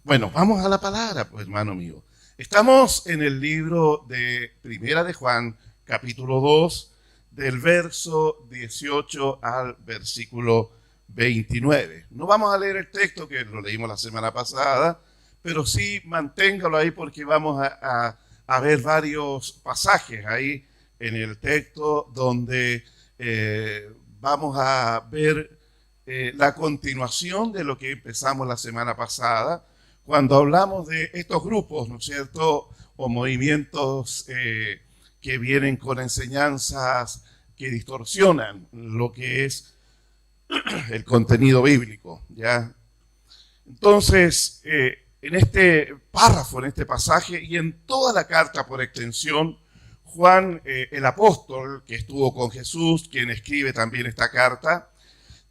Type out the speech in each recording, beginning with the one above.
Bueno, vamos a la palabra, pues, hermano mío. Estamos en el libro de Primera de Juan, capítulo 2, del verso 18 al versículo 29. No vamos a leer el texto que lo leímos la semana pasada, pero sí manténgalo ahí porque vamos a ver varios pasajes ahí en el texto donde vamos a ver la continuación de lo que empezamos la semana pasada, cuando hablamos de estos grupos, ¿no es cierto?, o movimientos que vienen con enseñanzas que distorsionan lo que es el contenido bíblico, ¿ya? Entonces, en este párrafo, en este pasaje y en toda la carta por extensión, Juan, el apóstol que estuvo con Jesús, quien escribe también esta carta,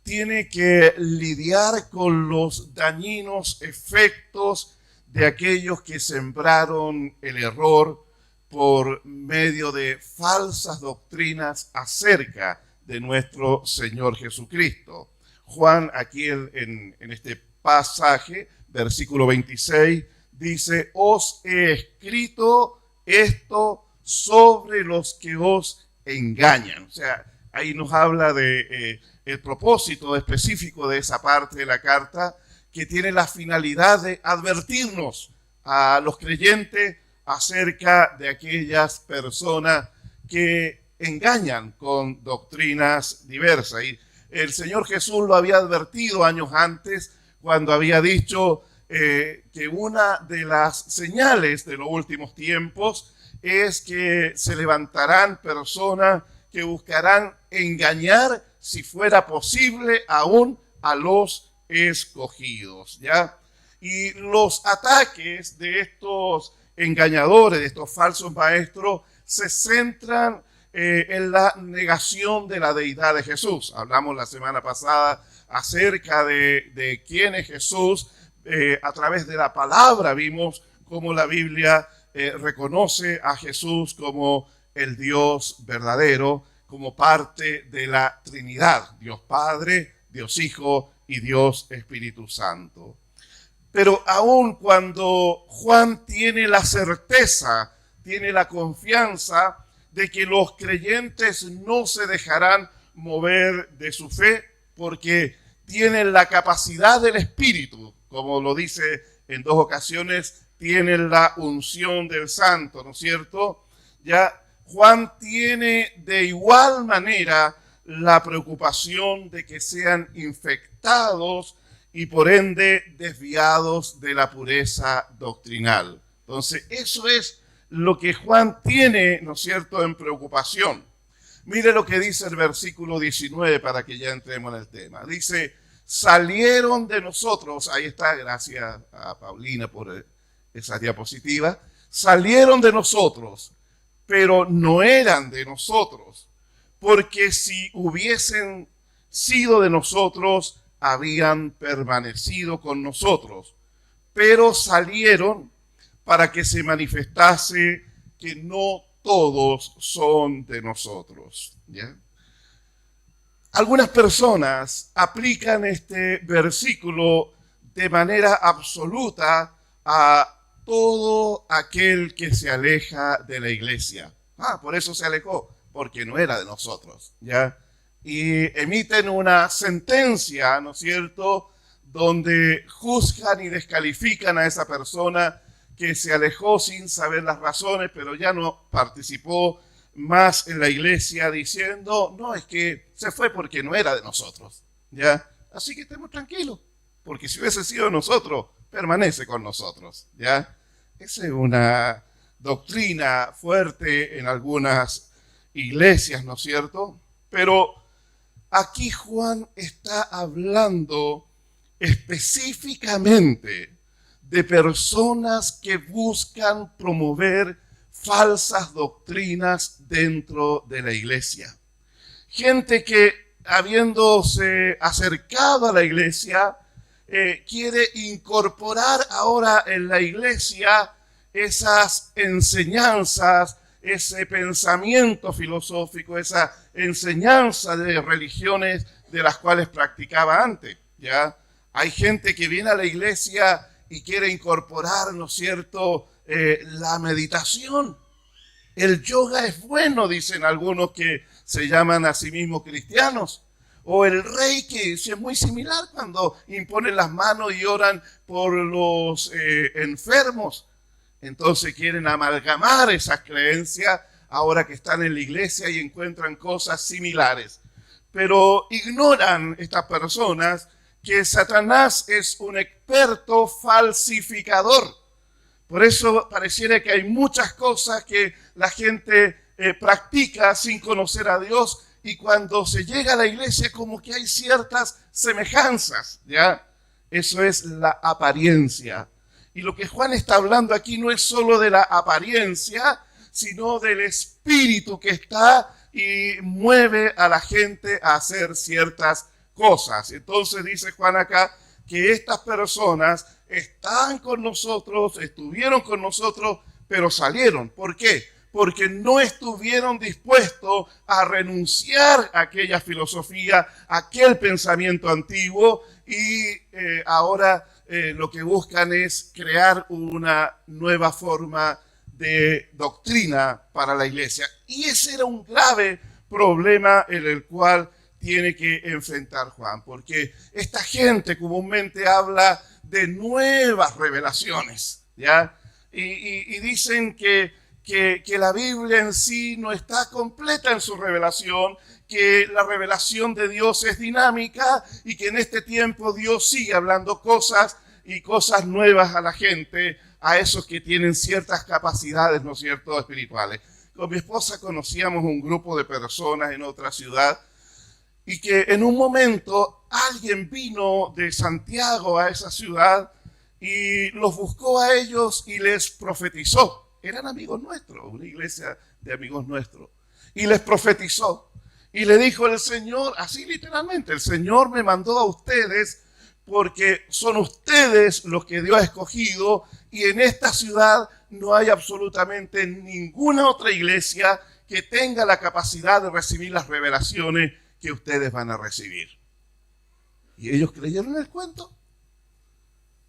tiene que lidiar con los dañinos efectos de aquellos que sembraron el error por medio de falsas doctrinas acerca de nuestro Señor Jesucristo. Juan, aquí en este pasaje, versículo 26, dice: os he escrito esto sobre los que os engañan. O sea, ahí nos habla de el propósito específico de esa parte de la carta, que tiene la finalidad de advertirnos a los creyentes acerca de aquellas personas que engañan con doctrinas diversas. Y el Señor Jesús lo había advertido años antes cuando había dicho que una de las señales de los últimos tiempos es que se levantarán personas que buscarán engañar, si fuera posible, aún a los escogidos, ¿ya? Y los ataques de estos engañadores, de estos falsos maestros, se centran en la negación de la deidad de Jesús. Hablamos la semana pasada acerca de quién es Jesús. A través de la palabra vimos cómo la Biblia reconoce a Jesús como el Dios verdadero, como parte de la Trinidad, Dios Padre, Dios Hijo y Dios Espíritu Santo. Pero aun cuando Juan tiene la certeza, tiene la confianza de que los creyentes no se dejarán mover de su fe, porque tienen la capacidad del Espíritu, como lo dice en dos ocasiones, tienen la unción del Santo, ¿no es cierto? Ya Juan tiene de igual manera la preocupación de que sean infectados y por ende desviados de la pureza doctrinal. Entonces, eso es lo que Juan tiene, ¿no es cierto?, en preocupación. Mire lo que dice el versículo 19 para que ya entremos en el tema. Dice: salieron de nosotros, ahí está, gracias a Paulina por esa diapositiva, salieron de nosotros, pero no eran de nosotros, porque si hubiesen sido de nosotros, habían permanecido con nosotros, pero salieron para que se manifestase que no todos son de nosotros, ¿ya? Algunas personas aplican este versículo de manera absoluta a todo aquel que se aleja de la iglesia. Por eso se alejó, porque no era de nosotros, ¿ya? Y emiten una sentencia, ¿no es cierto?, donde juzgan y descalifican a esa persona que se alejó sin saber las razones, pero ya no participó más en la iglesia, diciendo: no, es que se fue porque no era de nosotros, ¿ya? Así que estemos tranquilos, porque si hubiese sido de nosotros, permanece con nosotros, ¿ya? Esa es una doctrina fuerte en algunas iglesias, ¿no es cierto? Pero aquí Juan está hablando específicamente de personas que buscan promover falsas doctrinas dentro de la iglesia. Gente que, habiéndose acercado a la iglesia, quiere incorporar ahora en la iglesia esas enseñanzas, ese pensamiento filosófico, esa enseñanza de religiones de las cuales practicaba antes, ¿ya? Hay gente que viene a la iglesia y quiere incorporar, ¿no es cierto?, la meditación. El yoga es bueno, dicen algunos que se llaman a sí mismos cristianos. O el reiki, sí, es muy similar cuando imponen las manos y oran por los enfermos. Entonces quieren amalgamar esas creencias ahora que están en la iglesia y encuentran cosas similares. Pero ignoran estas personas que Satanás es un experto falsificador. Por eso pareciera que hay muchas cosas que la gente practica sin conocer a Dios, y cuando se llega a la iglesia como que hay ciertas semejanzas, ¿ya? Eso es la apariencia. Y lo que Juan está hablando aquí no es solo de la apariencia, sino del espíritu que está y mueve a la gente a hacer ciertas cosas. Entonces dice Juan acá que estas personas están con nosotros, estuvieron con nosotros, pero salieron. ¿Por qué? Porque no estuvieron dispuestos a renunciar a aquella filosofía, a aquel pensamiento antiguo, y ahora lo que buscan es crear una nueva forma de doctrina para la iglesia. Y ese era un grave problema en el cual tiene que enfrentar Juan, porque esta gente comúnmente habla de nuevas revelaciones, ¿ya? Y dicen que la Biblia en sí no está completa en su revelación, que la revelación de Dios es dinámica y que en este tiempo Dios sigue hablando cosas y cosas nuevas a la gente, a esos que tienen ciertas capacidades, ¿no es cierto?, espirituales. Con mi esposa conocíamos un grupo de personas en otra ciudad y que en un momento alguien vino de Santiago a esa ciudad y los buscó a ellos y les profetizó. Eran amigos nuestros, una iglesia de amigos nuestros. Y les profetizó. Y le dijo el Señor, así literalmente, el Señor me mandó a ustedes porque son ustedes los que Dios ha escogido, y en esta ciudad no hay absolutamente ninguna otra iglesia que tenga la capacidad de recibir las revelaciones que ustedes van a recibir. Y ellos creyeron el cuento.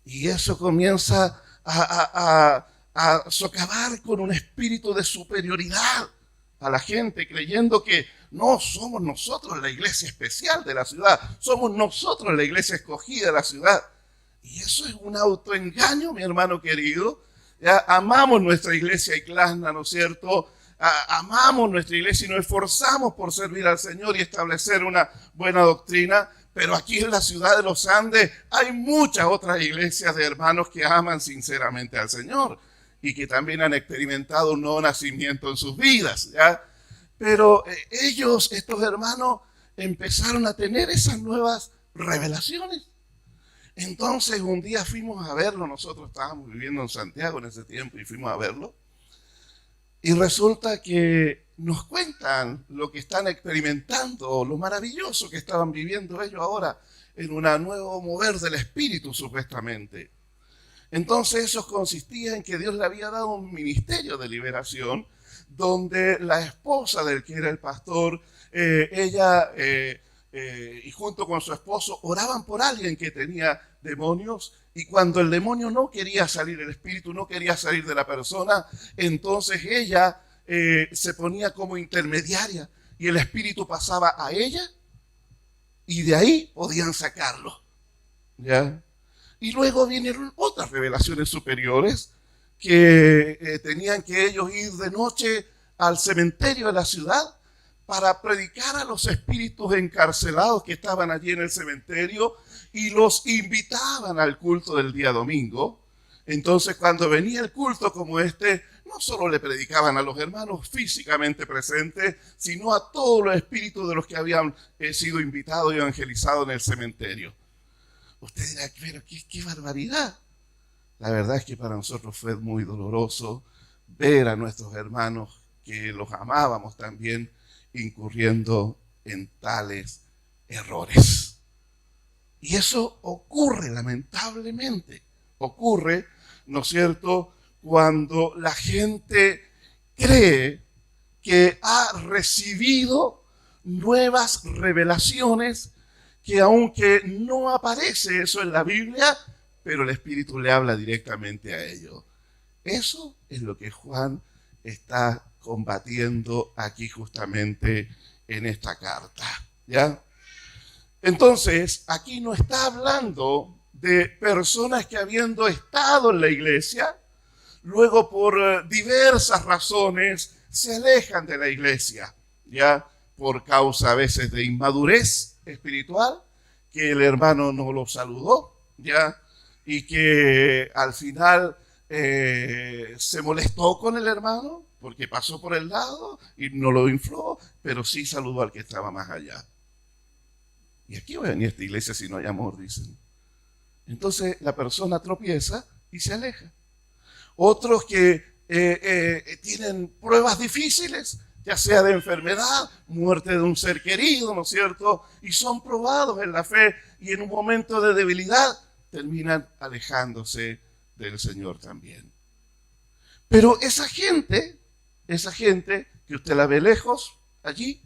Y eso comienza a socavar con un espíritu de superioridad a la gente, creyendo que no somos nosotros la iglesia especial de la ciudad, somos nosotros la iglesia escogida de la ciudad. Y eso es un autoengaño, mi hermano querido. Ya amamos nuestra iglesia Iclasna, ¿no es cierto? Amamos nuestra iglesia y nos esforzamos por servir al Señor y establecer una buena doctrina, pero aquí en la ciudad de los Andes hay muchas otras iglesias de hermanos que aman sinceramente al Señor y que también han experimentado un nuevo nacimiento en sus vidas, ¿ya? Pero ellos, estos hermanos, empezaron a tener esas nuevas revelaciones. Entonces un día fuimos a verlo, nosotros estábamos viviendo en Santiago en ese tiempo y fuimos a verlo. Y resulta que nos cuentan lo que están experimentando, lo maravilloso que estaban viviendo ellos ahora en un nuevo mover del espíritu supuestamente. Entonces eso consistía en que Dios le había dado un ministerio de liberación donde la esposa del que era el pastor, ella y junto con su esposo oraban por alguien que tenía demonios, y cuando el demonio no quería salir, el espíritu no quería salir de la persona, entonces ella se ponía como intermediaria y el espíritu pasaba a ella y de ahí podían sacarlo, ¿ya? Y luego vinieron otras revelaciones superiores que tenían que ellos ir de noche al cementerio de la ciudad para predicar a los espíritus encarcelados que estaban allí en el cementerio y los invitaban al culto del día domingo. Entonces, cuando venía el culto como este, no solo le predicaban a los hermanos físicamente presentes, sino a todos los espíritus de los que habían sido invitados y evangelizados en el cementerio. Usted dirá, pero qué barbaridad. La verdad es que para nosotros fue muy doloroso ver a nuestros hermanos que los amábamos también incurriendo en tales errores. Y eso ocurre, lamentablemente, ocurre, ¿no es cierto?, cuando la gente cree que ha recibido nuevas revelaciones, que aunque no aparece eso en la Biblia, pero el Espíritu le habla directamente a ellos. Eso es lo que Juan está combatiendo aquí justamente en esta carta, ¿ya? Entonces, aquí no está hablando de personas que habiendo estado en la iglesia, luego por diversas razones se alejan de la iglesia, ¿ya? Por causa a veces de inmadurez espiritual, que el hermano no lo saludó, ¿ya? Y que al final se molestó con el hermano porque pasó por el lado y no lo infló, pero sí saludó al que estaba más allá. ¿Y aquí voy a venir a esta iglesia si no hay amor?, dicen. Entonces la persona tropieza y se aleja. Otros que tienen pruebas difíciles, ya sea de enfermedad, muerte de un ser querido, ¿no es cierto? Y son probados en la fe y en un momento de debilidad terminan alejándose del Señor también. Pero esa gente que usted la ve lejos allí,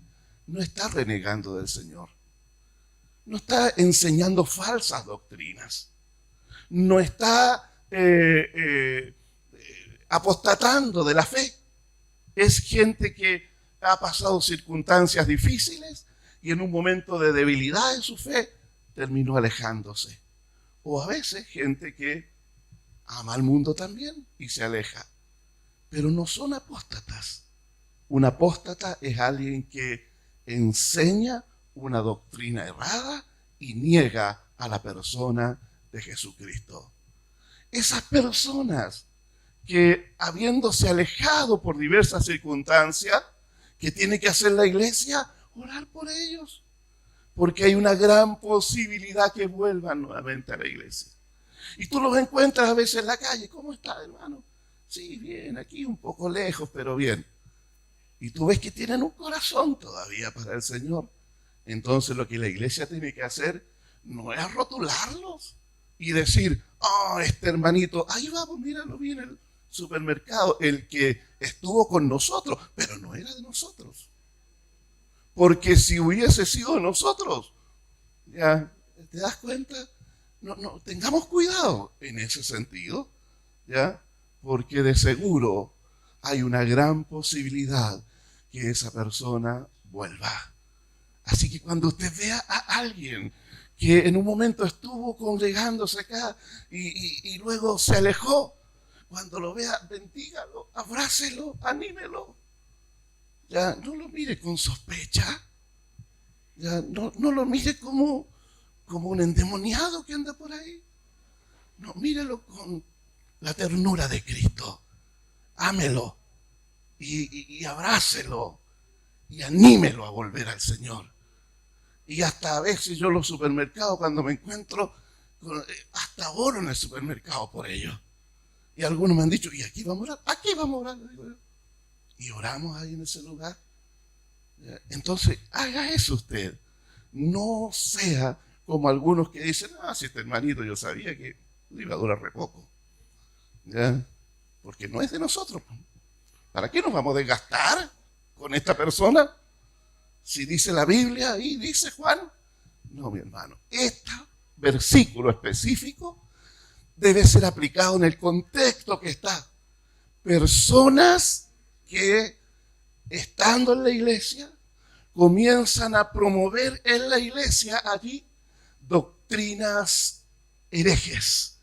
no está renegando del Señor. No está enseñando falsas doctrinas. No está apostatando de la fe. Es gente que ha pasado circunstancias difíciles y en un momento de debilidad en su fe terminó alejándose. O a veces gente que ama al mundo también y se aleja. Pero no son apóstatas. Un apóstata es alguien que enseña una doctrina errada y niega a la persona de Jesucristo. Esas personas que habiéndose alejado por diversas circunstancias, que tiene que hacer la iglesia, orar por ellos, porque hay una gran posibilidad que vuelvan nuevamente a la iglesia. Y tú los encuentras a veces en la calle. ¿Cómo está, hermano? Sí, bien, aquí un poco lejos, pero bien. Y tú ves que tienen un corazón todavía para el Señor. Entonces lo que la iglesia tiene que hacer no es rotularlos y decir, este hermanito, ahí vamos, míralo bien en el supermercado, el que estuvo con nosotros, pero no era de nosotros. Porque si hubiese sido de nosotros, ya, ¿te das cuenta? No, tengamos cuidado en ese sentido, ¿ya? Porque de seguro hay una gran posibilidad que esa persona vuelva. Así que cuando usted vea a alguien que en un momento estuvo congregándose acá y luego se alejó, cuando lo vea, bendígalo, abrácelo, anímelo. Ya, no lo mire con sospecha. Ya, no lo mire como un endemoniado que anda por ahí. No, mírelo con la ternura de Cristo. Ámelo y abrácelo y anímelo a volver al Señor. Y hasta a veces yo en los supermercados, cuando me encuentro, hasta oro en el supermercado por ellos. Y algunos me han dicho, ¿y aquí vamos a orar? Aquí vamos a orar, digo yo. Y oramos ahí en ese lugar. Entonces, haga eso usted. No sea como algunos que dicen, si este hermanito yo sabía que iba a durar re poco. ¿Ya? Porque no es de nosotros. ¿Para qué nos vamos a desgastar con esta persona? Si dice la Biblia y dice Juan. No, mi hermano. Este versículo específico debe ser aplicado en el contexto que está. Personas que, estando en la iglesia, comienzan a promover en la iglesia allí doctrinas herejes,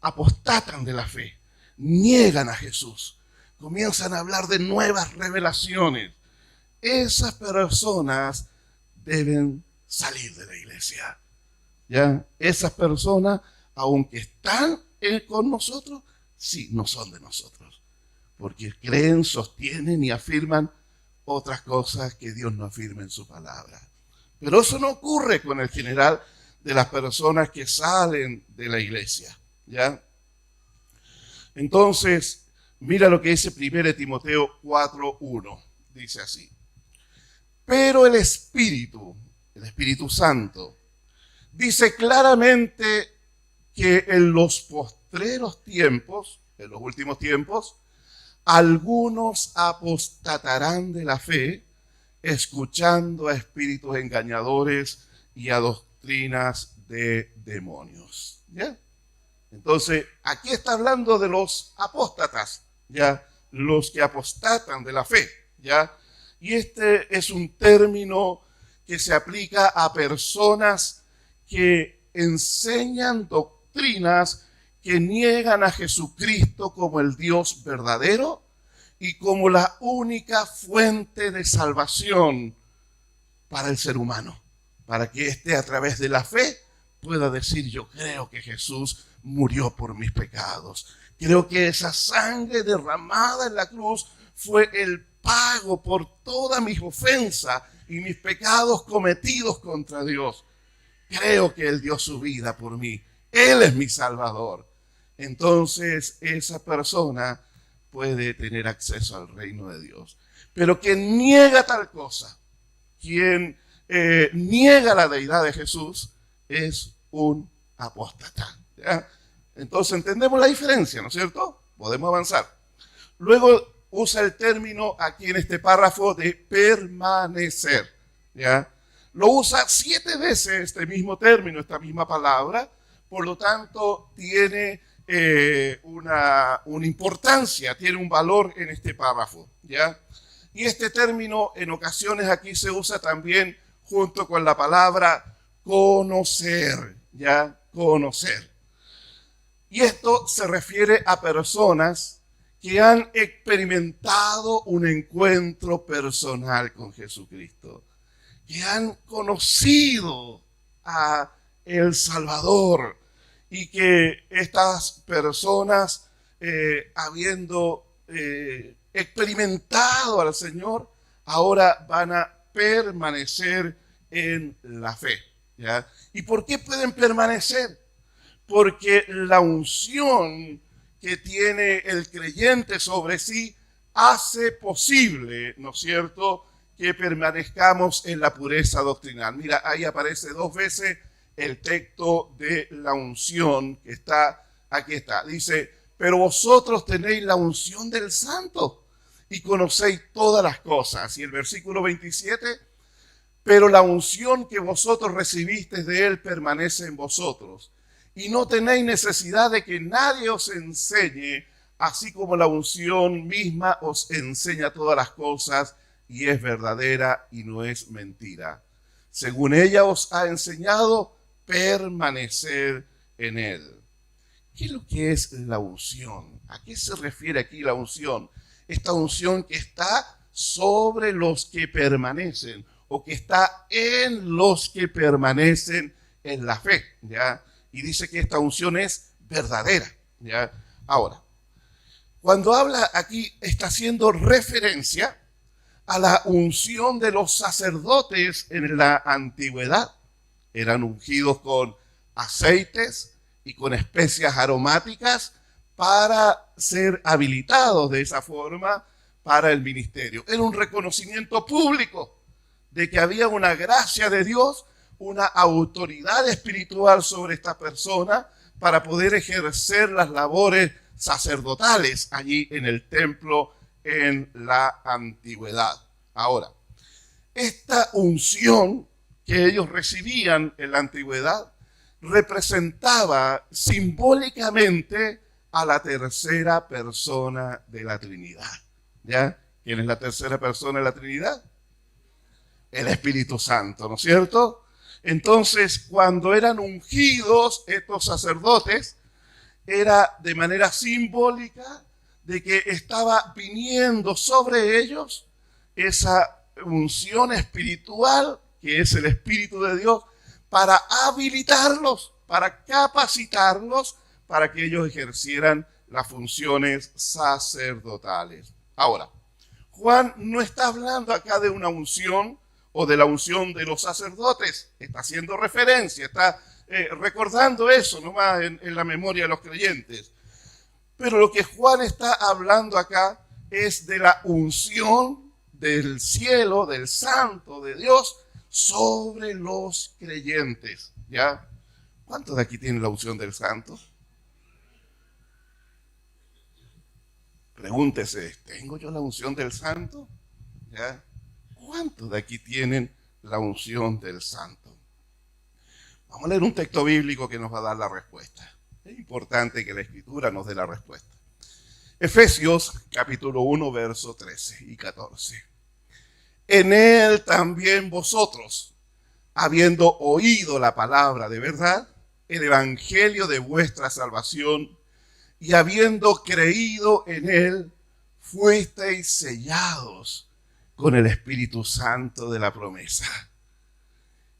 apostatan de la fe, niegan a Jesús, comienzan a hablar de nuevas revelaciones. Esas personas deben salir de la iglesia. ¿Ya? Esas personas, aunque están con nosotros, sí, no son de nosotros. Porque creen, sostienen y afirman otras cosas que Dios no afirma en su palabra. Pero eso no ocurre con el general de las personas que salen de la iglesia. ¿Ya? Entonces, mira lo que dice 1 Timoteo 4:1. Dice así. Pero el Espíritu Santo, dice claramente que en los postreros tiempos, en los últimos tiempos, algunos apostatarán de la fe, escuchando a espíritus engañadores y a doctrinas de demonios. ¿Ya? Entonces, aquí está hablando de los apóstatas, ya, los que apostatan de la fe, ya. Y este es un término que se aplica a personas que enseñan doctrinas que niegan a Jesucristo como el Dios verdadero y como la única fuente de salvación para el ser humano, para que éste a través de la fe pueda decir: yo creo que Jesús murió por mis pecados, creo que esa sangre derramada en la cruz fue el pago por todas mis ofensas y mis pecados cometidos contra Dios. Creo que Él dio su vida por mí, Él es mi Salvador. Entonces esa persona puede tener acceso al reino de Dios. Pero quien niega tal cosa, quien niega la deidad de Jesús, es un apóstata, ¿ya? Entonces entendemos la diferencia, ¿no es cierto? Podemos avanzar. Luego usa el término aquí en este párrafo de permanecer, ¿ya? Lo usa 7 veces este mismo término, esta misma palabra, por lo tanto tiene una importancia, tiene un valor en este párrafo, ¿ya? Y este término en ocasiones aquí se usa también junto con la palabra conocer, ¿ya? Conocer. Y esto se refiere a personas que han experimentado un encuentro personal con Jesucristo, que han conocido a el Salvador, y que estas personas, habiendo experimentado al Señor, ahora van a permanecer en la fe, ¿ya? ¿Y por qué pueden permanecer? Porque la unción que tiene el creyente sobre sí hace posible, ¿no es cierto?, que permanezcamos en la pureza doctrinal. Mira, ahí aparece 2 veces el texto de la unción que está, aquí está. Dice: pero vosotros tenéis la unción del Santo y conocéis todas las cosas. Y el versículo 27, pero la unción que vosotros recibisteis de Él permanece en vosotros. Y no tenéis necesidad de que nadie os enseñe, así como la unción misma os enseña todas las cosas y es verdadera y no es mentira. Según ella os ha enseñado, permanecer en Él. ¿Qué es lo que es la unción? ¿A qué se refiere aquí la unción? Esta unción que está sobre los que permanecen, o que está en los que permanecen en la fe, ¿ya? Y dice que esta unción es verdadera, ¿ya? Ahora, cuando habla aquí, está haciendo referencia a la unción de los sacerdotes en la antigüedad. Eran ungidos con aceites y con especias aromáticas para ser habilitados de esa forma para el ministerio. Era un reconocimiento público de que había una gracia de Dios, una autoridad espiritual sobre esta persona para poder ejercer las labores sacerdotales allí en el templo en la antigüedad. Ahora, esta unción que ellos recibían en la antigüedad representaba simbólicamente a la tercera persona de la Trinidad, ¿ya? ¿Quién es la tercera persona de la Trinidad? El Espíritu Santo, ¿no es cierto? Entonces, cuando eran ungidos estos sacerdotes, era de manera simbólica de que estaba viniendo sobre ellos esa unción espiritual, que es el Espíritu de Dios, para habilitarlos, para capacitarlos, para que ellos ejercieran las funciones sacerdotales. Ahora, Juan no está hablando acá de una unción o de la unción de los sacerdotes, está haciendo referencia, está recordando eso nomás en la memoria de los creyentes. Pero lo que Juan está hablando acá es de la unción del cielo, del santo, de Dios, sobre los creyentes, ¿ya? ¿Cuántos de aquí tienen la unción del santo? Pregúntese, ¿tengo yo la unción del santo? ¿Ya? ¿Cuántos de aquí tienen la unción del santo? Vamos a leer un texto bíblico que nos va a dar la respuesta. Es importante que la Escritura nos dé la respuesta. Efesios capítulo 1, verso 13 y 14. En él también vosotros, habiendo oído la palabra de verdad, el evangelio de vuestra salvación, y habiendo creído en él, fuisteis sellados con el Espíritu Santo de la promesa.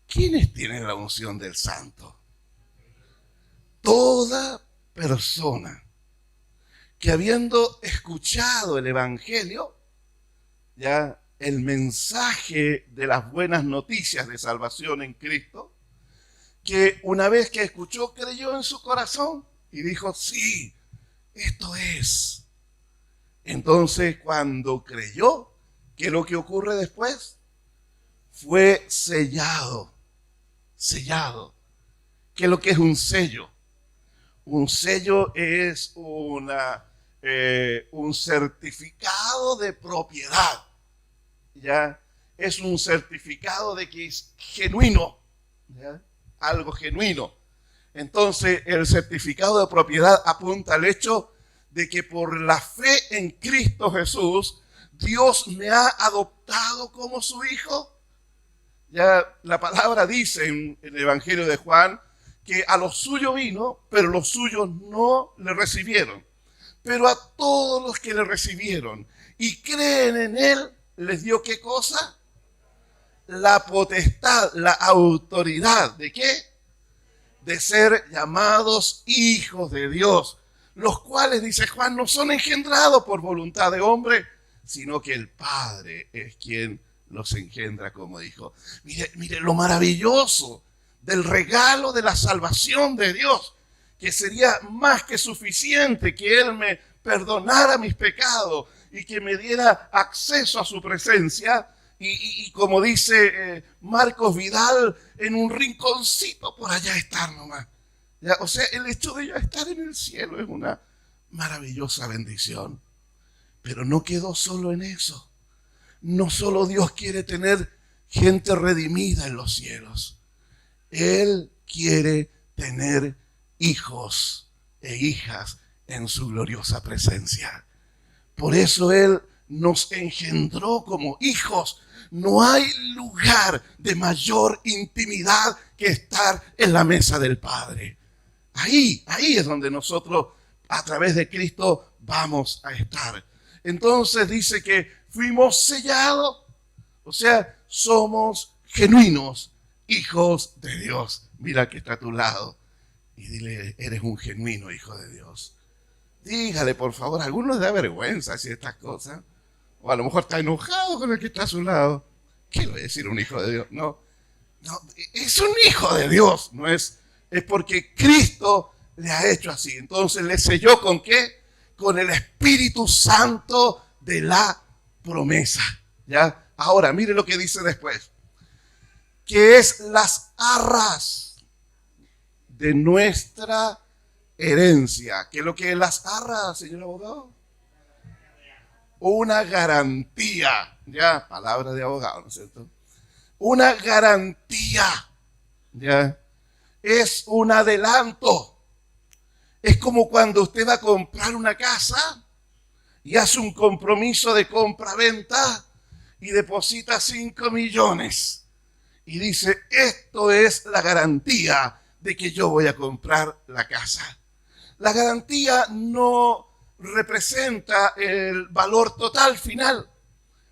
¿Quiénes tienen la unción del Santo? Toda persona que habiendo escuchado el evangelio, ya el mensaje de las buenas noticias de salvación en Cristo, que una vez que escuchó, creyó en su corazón y dijo, sí, esto es. Entonces, cuando creyó, ¿qué es lo que ocurre después? Fue sellado. Sellado. ¿Qué es lo que es un sello? Un sello es un certificado de propiedad. ¿Ya? Es un certificado de que es genuino. ¿Ya? Algo genuino. Entonces, el certificado de propiedad apunta al hecho de que por la fe en Cristo Jesús, Dios me ha adoptado como su hijo. Ya la palabra dice en el Evangelio de Juan que a los suyos vino, pero los suyos no le recibieron. Pero a todos los que le recibieron y creen en él, les dio ¿qué cosa? La potestad, la autoridad. ¿De qué? De ser llamados hijos de Dios, los cuales, dice Juan, no son engendrados por voluntad de hombre, sino que el Padre es quien los engendra como hijos. Mire lo maravilloso del regalo de la salvación de Dios, que sería más que suficiente que Él me perdonara mis pecados y que me diera acceso a su presencia. Y como dice Marcos Vidal, en un rinconcito por allá estar nomás. ¿Ya? O sea, el hecho de ya estar en el cielo es una maravillosa bendición. Pero no quedó solo en eso. No solo Dios quiere tener gente redimida en los cielos. Él quiere tener hijos e hijas en su gloriosa presencia. Por eso Él nos engendró como hijos. No hay lugar de mayor intimidad que estar en la mesa del Padre. Ahí es donde nosotros, a través de Cristo, vamos a estar. Entonces dice que fuimos sellados, o sea, somos genuinos hijos de Dios. Mira que está a tu lado y dile, eres un genuino hijo de Dios. Dígale, por favor, a algunos les da vergüenza decir estas cosas. O a lo mejor está enojado con el que está a su lado. ¿Qué le voy a decir un hijo de Dios? No, es un hijo de Dios. No es porque Cristo le ha hecho así. Entonces le selló ¿con qué? Con el Espíritu Santo de la promesa. ¿Ya? Ahora, mire lo que dice después. Que es las arras de nuestra herencia. ¿Qué es lo que es las arras, señor abogado? Una garantía, ya, palabra de abogado, ¿no es cierto? Una garantía, ya, es un adelanto. Es como cuando usted va a comprar una casa y hace un compromiso de compra-venta y deposita 5 millones. Y dice, esto es la garantía de que yo voy a comprar la casa. La garantía no representa el valor total final,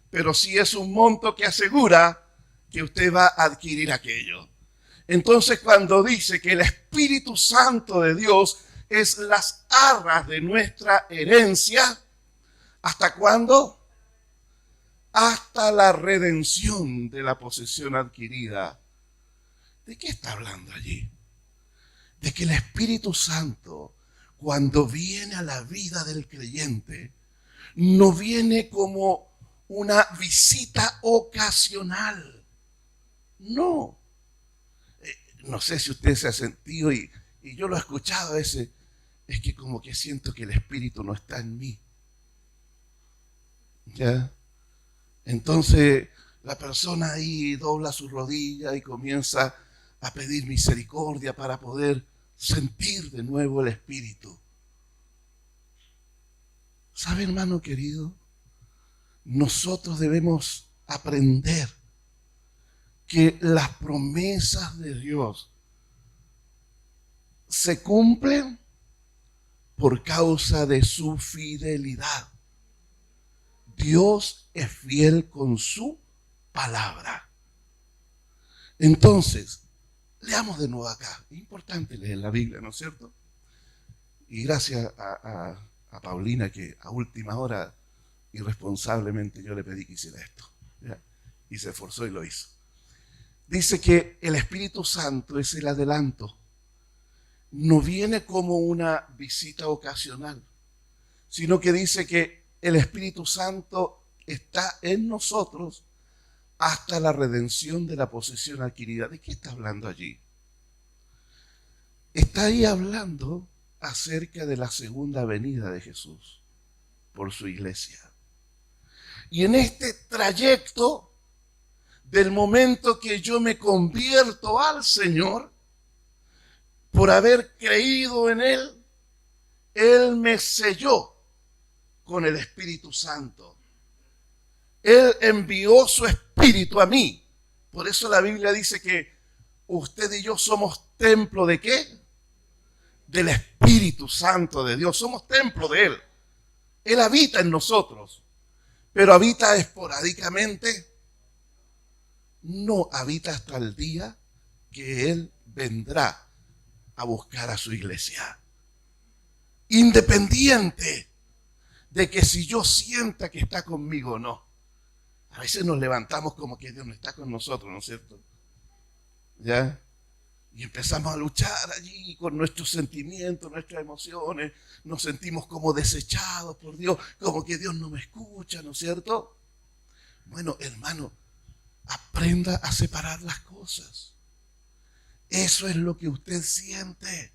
pero sí es un monto que asegura que usted va a adquirir aquello. Entonces, cuando dice que el Espíritu Santo de Dios es las arras de nuestra herencia, ¿hasta cuándo? Hasta la redención de la posesión adquirida. ¿De qué está hablando allí? De que el Espíritu Santo, cuando viene a la vida del creyente, no viene como una visita ocasional. No. No sé si usted se ha sentido y yo lo he escuchado a veces. Es que como que siento que el Espíritu no está en mí. ¿Ya? Entonces la persona ahí dobla su rodilla y comienza a pedir misericordia para poder sentir de nuevo el Espíritu. ¿Sabe, hermano querido? Nosotros debemos aprender que las promesas de Dios se cumplen por causa de su fidelidad. Dios es fiel con su palabra. Entonces, leamos de nuevo acá. Es importante leer la Biblia, ¿no es cierto? Y gracias a Paulina, que a última hora irresponsablemente yo le pedí que hiciera esto, ¿ya? Y se esforzó y lo hizo. Dice que el Espíritu Santo es el adelanto. No viene como una visita ocasional, sino que dice que el Espíritu Santo está en nosotros hasta la redención de la posesión adquirida. ¿De qué está hablando allí? Está ahí hablando acerca de la segunda venida de Jesús por su iglesia. Y en este trayecto, del momento que yo me convierto al Señor, por haber creído en Él, Él me selló con el Espíritu Santo. Él envió su Espíritu a mí. Por eso la Biblia dice que usted y yo somos templo ¿de qué? Del Espíritu Santo de Dios. Somos templo de Él. Él habita en nosotros, pero habita esporádicamente. No habita hasta el día que Él vendrá a buscar a su iglesia. Independiente de que si yo sienta que está conmigo o no. A veces nos levantamos como que Dios no está con nosotros, ¿no es cierto? ¿Ya? Y empezamos a luchar allí con nuestros sentimientos, nuestras emociones. Nos sentimos como desechados por Dios, como que Dios no me escucha, ¿no es cierto? Bueno, hermano, aprenda a separar las cosas. Eso es lo que usted siente.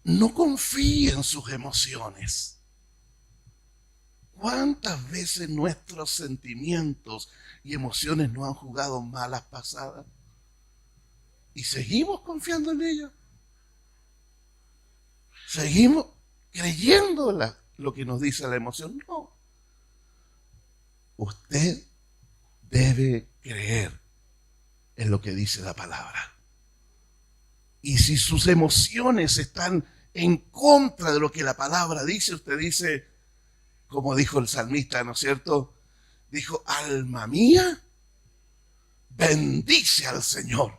No confíe en sus emociones. ¿Cuántas veces nuestros sentimientos y emociones nos han jugado malas pasadas? Y seguimos confiando en ellas. Seguimos creyendo lo que nos dice la emoción. No. Usted debe creer en lo que dice la palabra. Y si sus emociones están en contra de lo que la palabra dice, usted dice, como dijo el salmista, ¿no es cierto? Dijo, alma mía, bendice al Señor.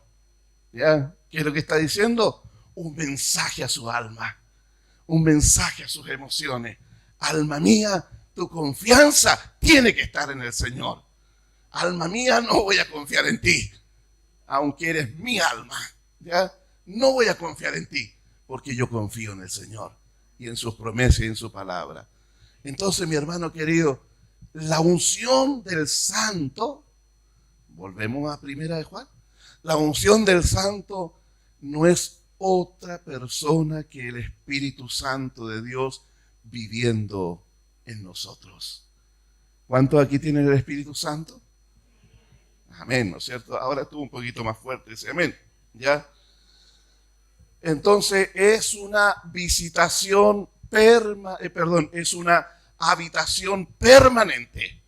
¿Ya? ¿Qué es lo que está diciendo? Un mensaje a su alma, un mensaje a sus emociones. Alma mía, tu confianza tiene que estar en el Señor. Alma mía, no voy a confiar en ti, aunque eres mi alma. ¿Ya? No voy a confiar en ti, porque yo confío en el Señor y en sus promesas y en su palabra. Entonces, mi hermano querido, la unción del Santo, volvemos a Primera de Juan, la unción del Santo no es otra persona que el Espíritu Santo de Dios viviendo en nosotros. ¿Cuántos aquí tienen el Espíritu Santo? Amén, ¿no es cierto? Ahora estuvo un poquito más fuerte ese amén, ¿ya? Entonces es una visitación es una habitación permanente.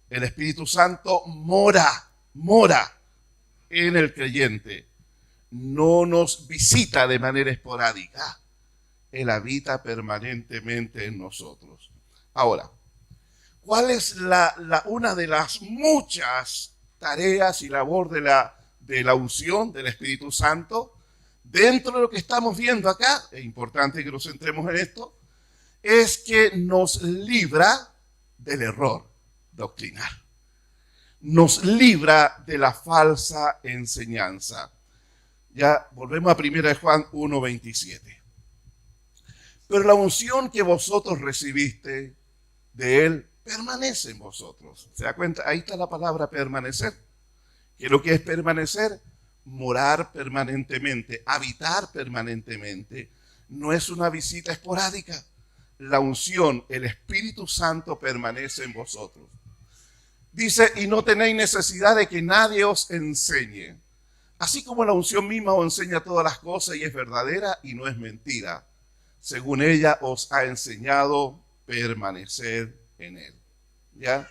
El Espíritu Santo mora en el creyente. No nos visita de manera esporádica. Él habita permanentemente en nosotros. Ahora, ¿cuál es una de las muchas tareas y labor de la unción del Espíritu Santo? Dentro de lo que estamos viendo acá, es importante que nos centremos en esto, es que nos libra del error doctrinal. Nos libra de la falsa enseñanza. Ya volvemos a 1 Juan 1:27. Pero la unción que vosotros recibiste de Él permanece en vosotros. ¿Se da cuenta? Ahí está la palabra permanecer. ¿Qué es lo que es permanecer? Morar permanentemente, habitar permanentemente. No es una visita esporádica. La unción, el Espíritu Santo permanece en vosotros. Dice, y no tenéis necesidad de que nadie os enseñe. Así como la unción misma os enseña todas las cosas y es verdadera y no es mentira. Según ella os ha enseñado, permanecer en él. ¿Ya?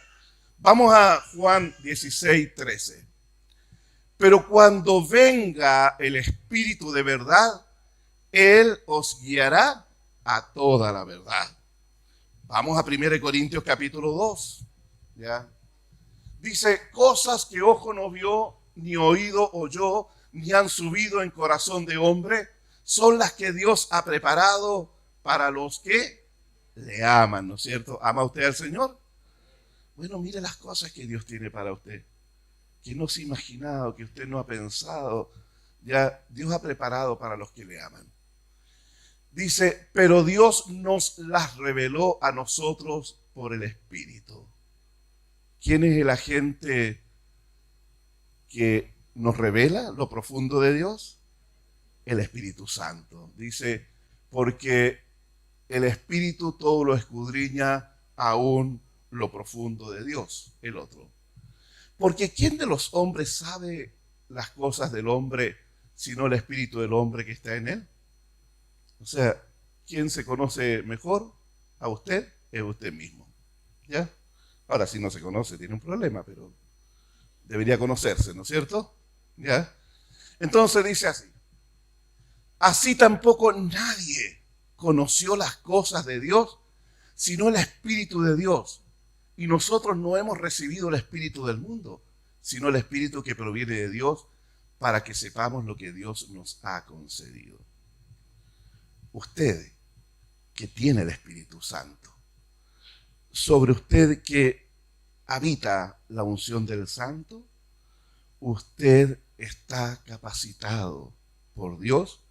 Vamos a Juan 16:13. Pero cuando venga el Espíritu de verdad, Él os guiará a toda la verdad. Vamos a 1 Corintios capítulo 2. ¿Ya? Dice, cosas que ojo no vio, ni oído oyó, ni han subido en corazón de hombre, son las que Dios ha preparado para los que le aman, ¿no es cierto? ¿Ama usted al Señor? Bueno, mire las cosas que Dios tiene para usted, que no se ha imaginado, que usted no ha pensado. Ya Dios ha preparado para los que le aman. Dice, pero Dios nos las reveló a nosotros por el Espíritu. ¿Quién es el agente que nos revela lo profundo de Dios? El Espíritu Santo. Dice, porque el Espíritu todo lo escudriña, aún lo profundo de Dios, el otro. Porque ¿quién de los hombres sabe las cosas del hombre sino el Espíritu del hombre que está en él? O sea, ¿quién se conoce mejor a usted? Es usted mismo. ¿Ya? Ahora, si no se conoce, tiene un problema, pero debería conocerse, ¿no es cierto? ¿Ya? Entonces dice así. Así tampoco nadie conoció las cosas de Dios, sino el Espíritu de Dios. Y nosotros no hemos recibido el Espíritu del mundo, sino el Espíritu que proviene de Dios, para que sepamos lo que Dios nos ha concedido. Usted, que tiene el Espíritu Santo, sobre usted que habita la unción del Santo, usted está capacitado por Dios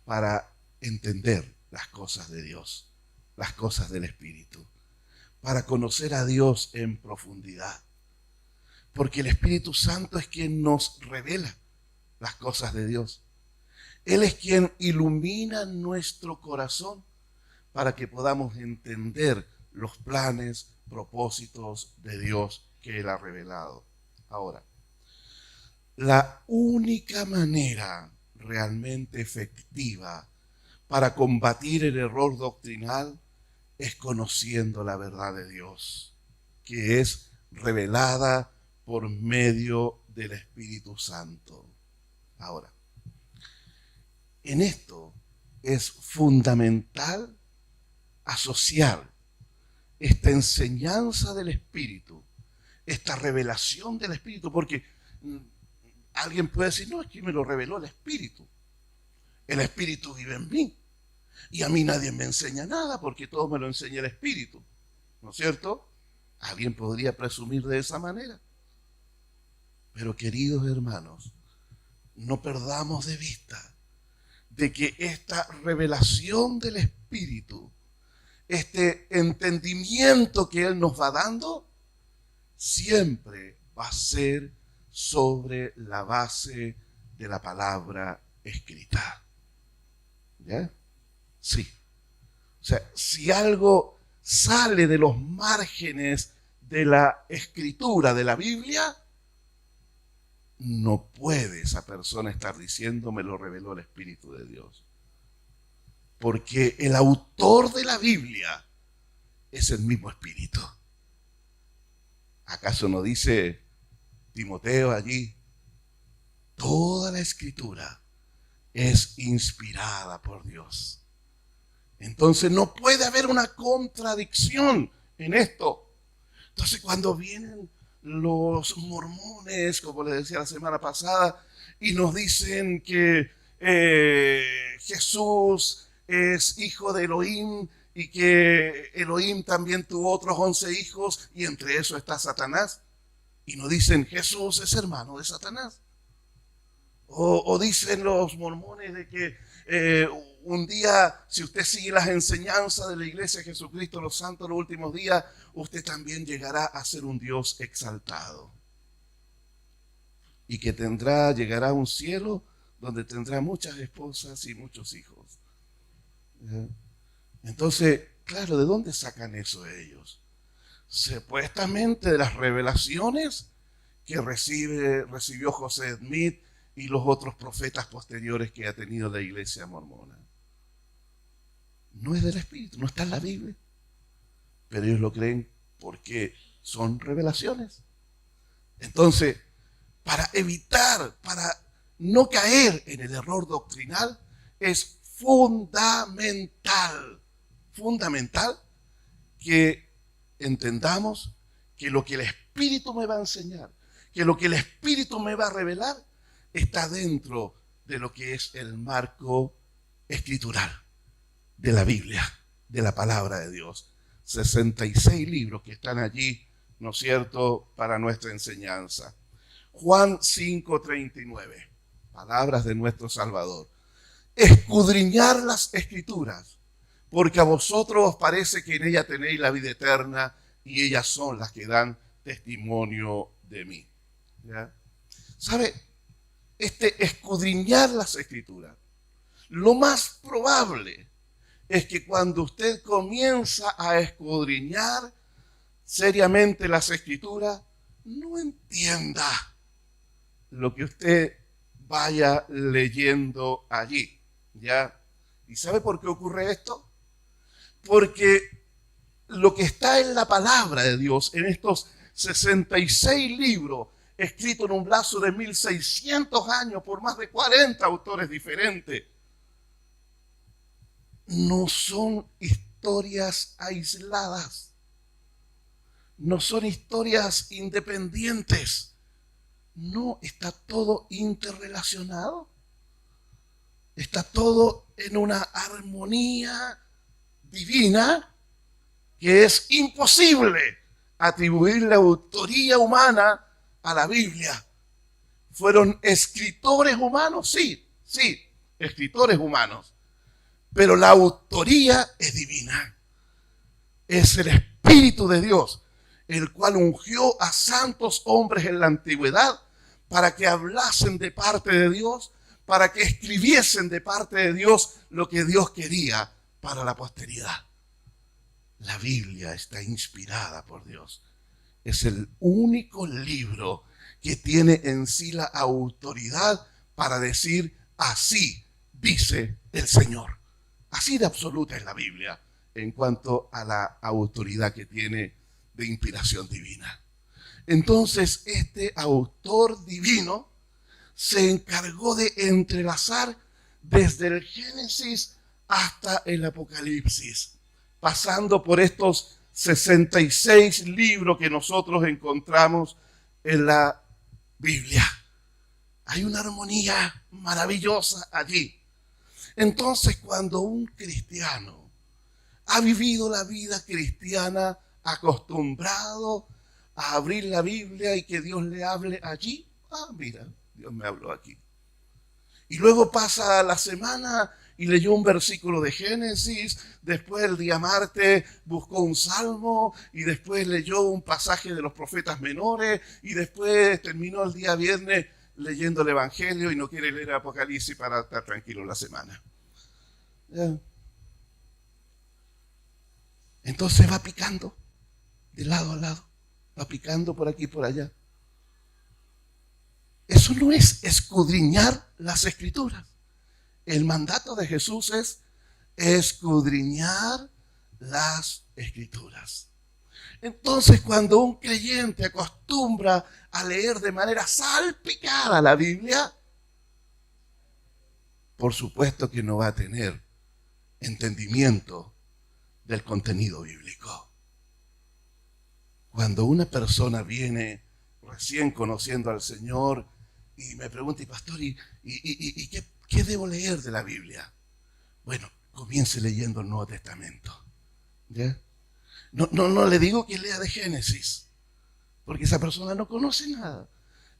para entender las cosas de Dios, las cosas del Espíritu, para conocer a Dios en profundidad. Porque el Espíritu Santo es quien nos revela las cosas de Dios. Él es quien ilumina nuestro corazón para que podamos entender los planes, propósitos de Dios que Él ha revelado. Ahora, la única manera realmente efectiva para combatir el error doctrinal es conociendo la verdad de Dios, que es revelada por medio del Espíritu Santo. Ahora, en esto es fundamental asociar esta enseñanza del Espíritu, esta revelación del Espíritu, porque alguien puede decir, no, es que me lo reveló el Espíritu. El Espíritu vive en mí. Y a mí nadie me enseña nada porque todo me lo enseña el Espíritu. ¿No es cierto? Alguien podría presumir de esa manera. Pero queridos hermanos, no perdamos de vista de que esta revelación del Espíritu, este entendimiento que Él nos va dando, siempre va a ser sobre la base de la palabra escrita. ¿Ya? Sí. O sea, si algo sale de los márgenes de la escritura de la Biblia, no puede esa persona estar diciendo, me lo reveló el Espíritu de Dios. Porque el autor de la Biblia es el mismo Espíritu. ¿Acaso no dice Timoteo allí? Toda la escritura es inspirada por Dios. Entonces no puede haber una contradicción en esto. Entonces cuando vienen los mormones, como les decía la semana pasada, y nos dicen que Jesús es hijo de Elohim y que Elohim también tuvo otros 11 hijos y entre eso está Satanás, y nos dicen Jesús es hermano de Satanás. O dicen los mormones de que un día, si usted sigue las enseñanzas de la Iglesia de Jesucristo, los santos, los últimos días, usted también llegará a ser un Dios exaltado. Y que llegará a un cielo donde tendrá muchas esposas y muchos hijos. Entonces, claro, ¿de dónde sacan eso ellos? Supuestamente de las revelaciones que recibió José Smith y los otros profetas posteriores que ha tenido la iglesia mormona. No es del Espíritu, no está en la Biblia. Pero ellos lo creen porque son revelaciones. Entonces, para evitar, para no caer en el error doctrinal, es fundamental que entendamos que lo que el Espíritu me va a enseñar, que lo que el Espíritu me va a revelar, está dentro de lo que es el marco escritural de la Biblia, de la palabra de Dios. 66 libros que están allí, ¿no es cierto?, para nuestra enseñanza. Juan 5:39, palabras de nuestro Salvador. Escudriñar las Escrituras, porque a vosotros os parece que en ellas tenéis la vida eterna, y ellas son las que dan testimonio de mí. ¿Ya? ¿Sabe? Escudriñar las Escrituras, lo más probable es que cuando usted comienza a escudriñar seriamente las Escrituras, no entienda lo que usted vaya leyendo allí, ¿ya? ¿Y sabe por qué ocurre esto? Porque lo que está en la palabra de Dios, en estos 66 libros, escritos en un lapso de 1600 años por más de 40 autores diferentes, no son historias aisladas, no son historias independientes, no, está todo interrelacionado, está todo en una armonía divina que es imposible atribuirle autoría humana a la Biblia. ¿Fueron escritores humanos? Sí, escritores humanos. Pero la autoría es divina. Es el Espíritu de Dios, el cual ungió a santos hombres en la antigüedad para que hablasen de parte de Dios, para que escribiesen de parte de Dios lo que Dios quería para la posteridad. La Biblia está inspirada por Dios. Es el único libro que tiene en sí la autoridad para decir: así dice el Señor. Así de absoluta es la Biblia en cuanto a la autoridad que tiene de inspiración divina. Entonces, este autor divino se encargó de entrelazar desde el Génesis hasta el Apocalipsis, pasando por estos 66 libros que nosotros encontramos en la Biblia. Hay una armonía maravillosa allí. Entonces, cuando un cristiano ha vivido la vida cristiana acostumbrado a abrir la Biblia y que Dios le hable allí, mira, Dios me habló aquí. Y luego pasa la semana y leyó un versículo de Génesis, después el día martes buscó un salmo y después leyó un pasaje de los profetas menores y después terminó el día viernes leyendo el Evangelio y no quiere leer Apocalipsis para estar tranquilo la semana. ¿Ya? Entonces va picando de lado a lado, va picando por aquí y por allá. Eso no es escudriñar las Escrituras. El mandato de Jesús es escudriñar las Escrituras. Entonces, cuando un creyente acostumbra a leer de manera salpicada la Biblia, por supuesto que no va a tener entendimiento del contenido bíblico. Cuando una persona viene recién conociendo al Señor y me pregunta: y pastor, ¿y qué debo leer de la Biblia? Bueno, comience leyendo el Nuevo Testamento. ¿Ya? No le digo que lea de Génesis, porque esa persona no conoce nada.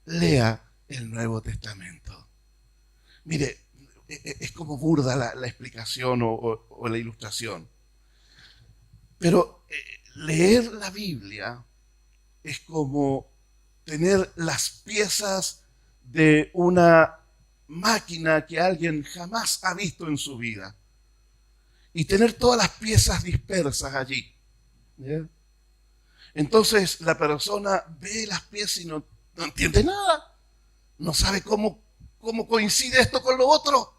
Lea el Nuevo Testamento. Mire, es como burda la explicación o la ilustración. Pero leer la Biblia es como tener las piezas de una máquina que alguien jamás ha visto en su vida y tener todas las piezas dispersas allí. ¿Ya? Entonces la persona ve las piezas y no entiende nada, no sabe cómo cómo coincide esto con lo otro.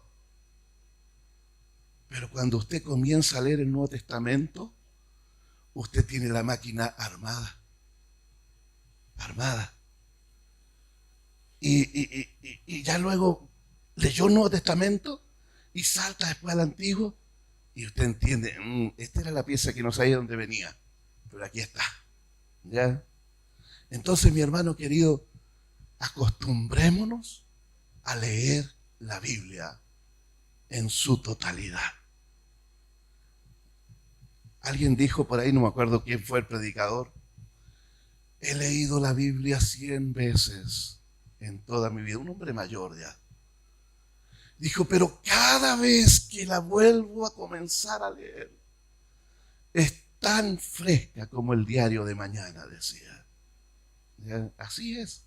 Pero cuando usted comienza a leer el Nuevo Testamento, usted tiene la máquina armada. Y ya luego leyó el Nuevo Testamento y salta después al Antiguo y usted entiende, esta era la pieza que no sabía dónde venía, pero aquí está. ¿Ya? Entonces, mi hermano querido, acostumbrémonos a leer la Biblia en su totalidad. Alguien dijo por ahí, no me acuerdo quién fue el predicador, he leído la Biblia 100 veces en toda mi vida, un hombre mayor ya. Dijo, pero cada vez que la vuelvo a comenzar a leer, es tan fresca como el diario de mañana, decía. ¿Ya? Así es.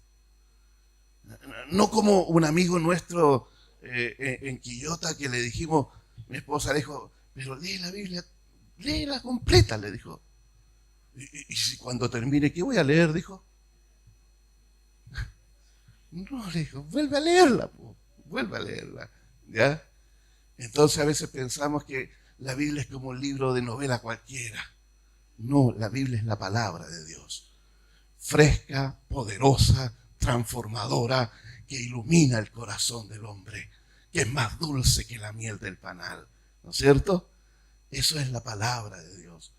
No como un amigo nuestro en Quillota que le dijimos, mi esposa le dijo, pero lee la Biblia, léela completa, le dijo. Y si cuando termine, ¿qué voy a leer? Dijo. No, le dijo, vuelve a leerla, vuelve a leerla. ¿Ya? Entonces a veces pensamos que la Biblia es como un libro de novela cualquiera. No, la Biblia es la palabra de Dios. Fresca, poderosa, transformadora, que ilumina el corazón del hombre, que es más dulce que la miel del panal. ¿No es cierto? Eso es la palabra de Dios.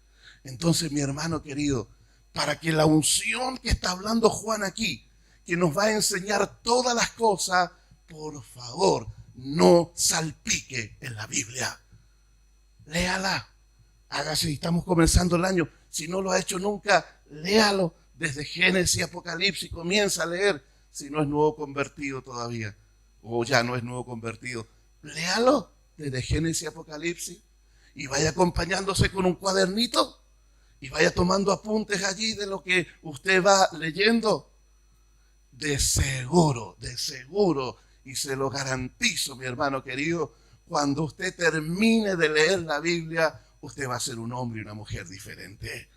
Entonces, mi hermano querido, para que la unción que está hablando Juan aquí, que nos va a enseñar todas las cosas, por favor, no salpique en la Biblia. Léala. Hágase, estamos comenzando el año. Si no lo ha hecho nunca, léalo. Desde Génesis y Apocalipsis comienza a leer. Si no es nuevo convertido todavía, o ya no es nuevo convertido, léalo desde Génesis y Apocalipsis. Y vaya acompañándose con un cuadernito. Y vaya tomando apuntes allí de lo que usted va leyendo. De seguro, y se lo garantizo, mi hermano querido, cuando usted termine de leer la Biblia, usted va a ser un hombre y una mujer diferente,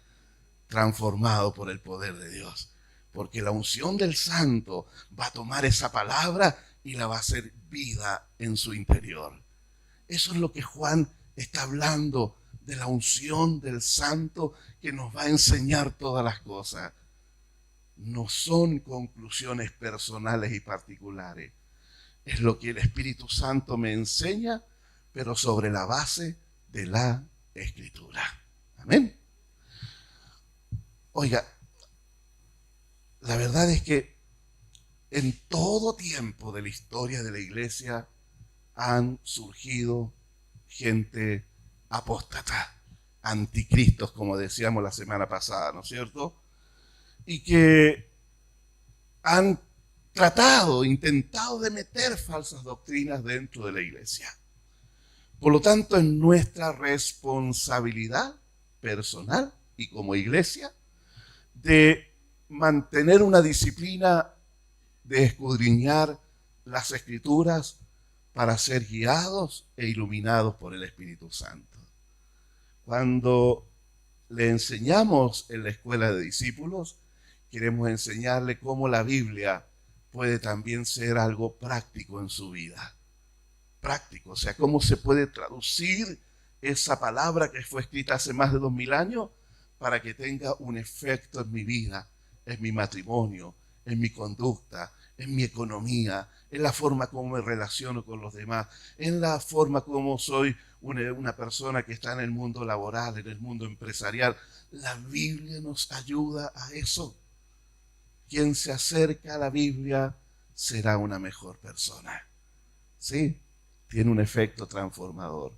transformado por el poder de Dios. Porque la unción del Santo va a tomar esa palabra y la va a hacer vida en su interior. Eso es lo que Juan está hablando, de la unción del Santo que nos va a enseñar todas las cosas. No son conclusiones personales y particulares. Es lo que el Espíritu Santo me enseña, pero sobre la base de la Escritura. Amén. Oiga, la verdad es que en todo tiempo de la historia de la iglesia han surgido gente apóstata, anticristos, como decíamos la semana pasada, ¿no es cierto? Y que han intentado de meter falsas doctrinas dentro de la iglesia. Por lo tanto, es nuestra responsabilidad personal y como iglesia de mantener una disciplina de escudriñar las Escrituras para ser guiados e iluminados por el Espíritu Santo. Cuando le enseñamos en la escuela de discípulos, queremos enseñarle cómo la Biblia puede también ser algo práctico en su vida. Práctico, o sea, cómo se puede traducir esa palabra que fue escrita hace más de 2000 años para que tenga un efecto en mi vida, en mi matrimonio, en mi conducta, en mi economía, en la forma como me relaciono con los demás, en la forma como soy una persona que está en el mundo laboral, en el mundo empresarial. La Biblia nos ayuda a eso. Quien se acerca a la Biblia será una mejor persona. ¿Sí? Tiene un efecto transformador.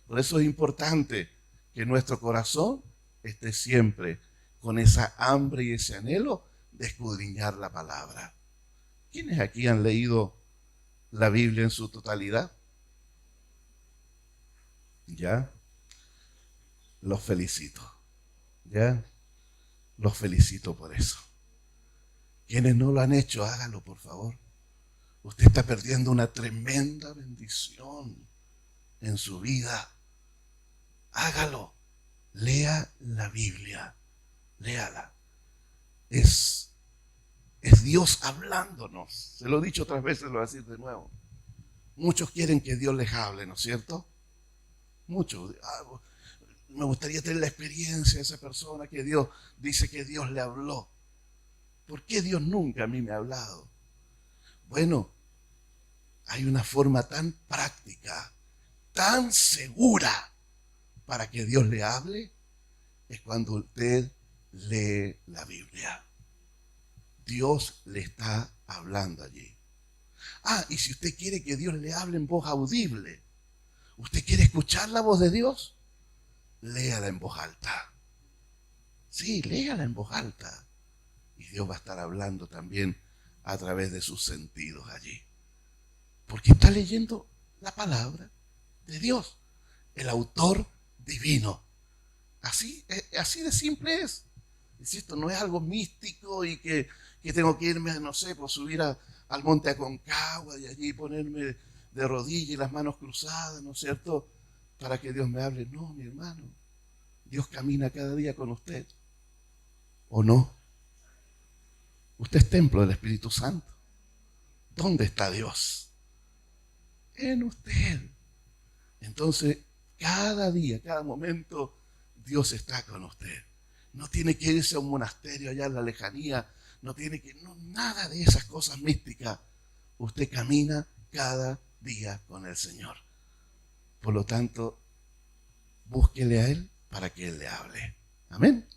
Por eso es importante que nuestro corazón esté siempre con esa hambre y ese anhelo de escudriñar la palabra. ¿Quiénes aquí han leído la Biblia en su totalidad? ¿Ya? Los felicito. ¿Ya? Los felicito por eso. Quienes no lo han hecho, hágalo, por favor. Usted está perdiendo una tremenda bendición en su vida. Hágalo. Lea la Biblia. Léala. Es Dios hablándonos. Se lo he dicho otras veces, lo voy a decir de nuevo. Muchos quieren que Dios les hable, ¿no es cierto? Muchos. Me gustaría tener la experiencia de esa persona que Dios dice que Dios le habló. ¿Por qué Dios nunca a mí me ha hablado? Bueno, hay una forma tan práctica, tan segura para que Dios le hable, es cuando usted lee la Biblia. Dios le está hablando allí. Y si usted quiere que Dios le hable en voz audible, ¿usted quiere escuchar la voz de Dios? Léala en voz alta. Sí, léala en voz alta. Y Dios va a estar hablando también a través de sus sentidos allí. Porque está leyendo la palabra de Dios, el autor divino. Así de simple es. Esto no es algo místico y que tengo que irme, no sé, por subir al monte Aconcagua y allí ponerme de rodillas y las manos cruzadas, ¿no es cierto?, para que Dios me hable. No, mi hermano, Dios camina cada día con usted. ¿O no? Usted es templo del Espíritu Santo. ¿Dónde está Dios? En usted. Entonces, cada día, cada momento, Dios está con usted. No tiene que irse a un monasterio allá en la lejanía. No tiene que, no, nada de esas cosas místicas. Usted camina cada día con el Señor. Por lo tanto, búsquele a Él para que Él le hable. Amén.